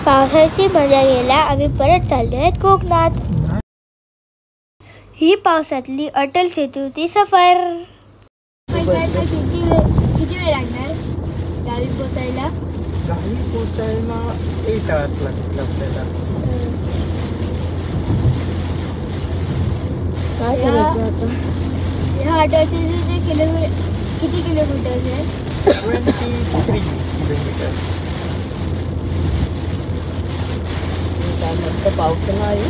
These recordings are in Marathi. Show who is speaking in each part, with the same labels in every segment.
Speaker 1: पावसाची मजा घ्यायला आम्ही परत चाललो आहेत कोकणात. ही पावसातली अटल सेतूची सफर. किती वेळ लागणार गावी पोचायला?
Speaker 2: गावी पोचायला 8 तास लागतील आपल्याला.
Speaker 1: काय करायचं आता? या अटलचे किती किलोमीटर आहे?
Speaker 2: 23 किलोमीटर्स.
Speaker 3: मस्त पाऊस आहे.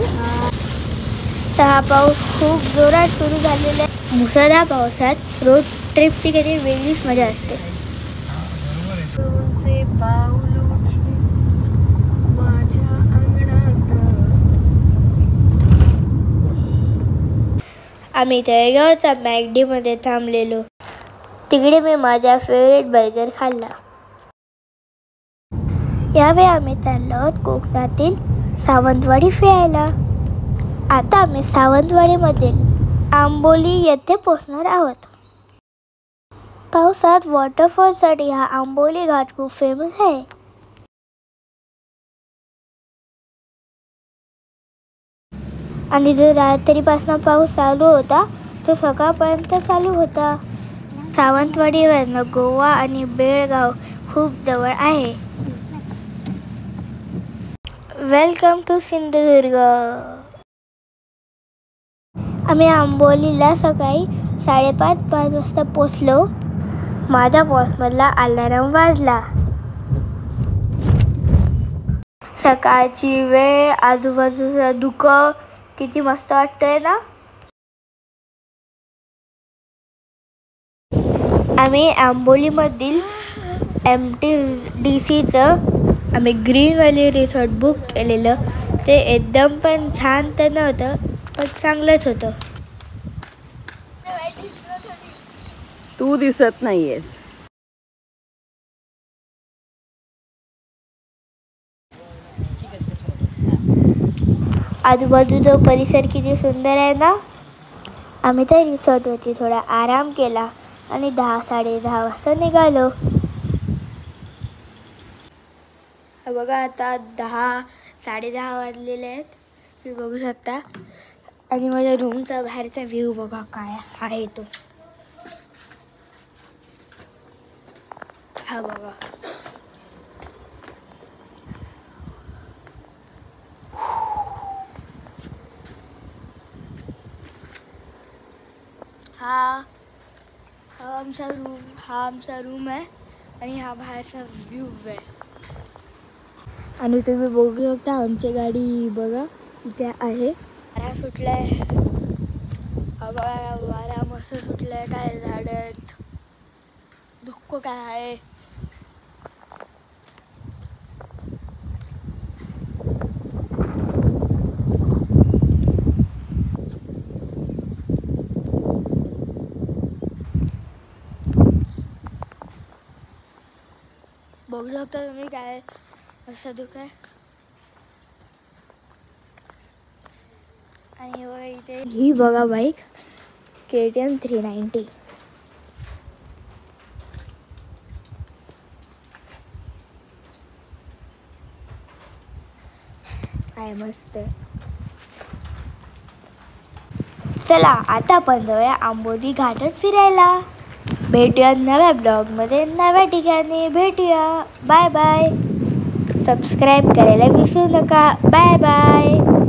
Speaker 1: हा पाऊस खूप जोरात सुरू झालेला आहे. मुसळधार पावसात रोड ट्रिपची काही वेगळीच मजा असते.
Speaker 3: माझ्या अंगणात.
Speaker 1: आम्ही तळेगावच्या मॅगडीमध्ये थांबलेलो. तिकडे मी माझा फेवरेट बर्गर खाल्ला. यावेळी आम्ही चाललो आहोत कोकणातील सावंतवाडी फिरायला. आता आम्ही सावंतवाडीमधील आंबोली येथे पोहोचणार आहोत. पावसात वॉटरफॉलसाठी हा आंबोली घाट खूप फेमस आहे. आणि जो रात्रीपासून पाऊस चालू होता तो सकाळपर्यंत चालू होता. सावंतवाडीवरनं गोवा आणि बेळगाव खूप जवळ आहे. Welcome to Sindhudurg. आम्ही आंबोलीला सकाळी 5:30 वाजता पोचलो. माझ्या बॉसमधला अलार्म वाजला. सकाळची वेळ, आजूबाजूचं धुकं किती मस्त वाटतंय ना. आम्ही आंबोलीमधील MTDCचं आम्ही ग्रीन व्हॅली रिसॉर्ट बुक केलेलं. ते एकदम पण छान तर नव्हतं पण चांगलंच होतं.
Speaker 3: तू दिसत नाहीयेस.
Speaker 1: आजूबाजूचा परिसर किती सुंदर आहे ना. आम्ही त्या रिसॉर्टवरती थोडा आराम केला आणि 10-10:30 वाजता निघालो. बघा आता 10-10:30 वाजलेले आहेत. तुम्ही बघू शकता. आणि माझ्या रूमचा बाहेरचा व्ह्यू बघा काय आहे तो. हा बघा. हा आमचा रूम आहे आणि हा बाहेरचा व्ह्यू आहे. आणि तुम्ही बघू शकता आमची गाडी बघा इथे आहे. वारा सुटलाय. वारा मस्त सुटलाय. काय झाड आहेत, धुकं काय आहे. बघू शकता तुम्ही काय असं धुकं आहे. आणि इथे ही बघा बाईक KTM 390. काय मस्त. चला आता आपण जाऊया आंबोली घाटात फिरायला. भेटूया नव्या ब्लॉगमध्ये, नव्या ठिकाणी भेटूया. Bye bye. सबस्क्राईब करायला विसरू नका. Bye bye.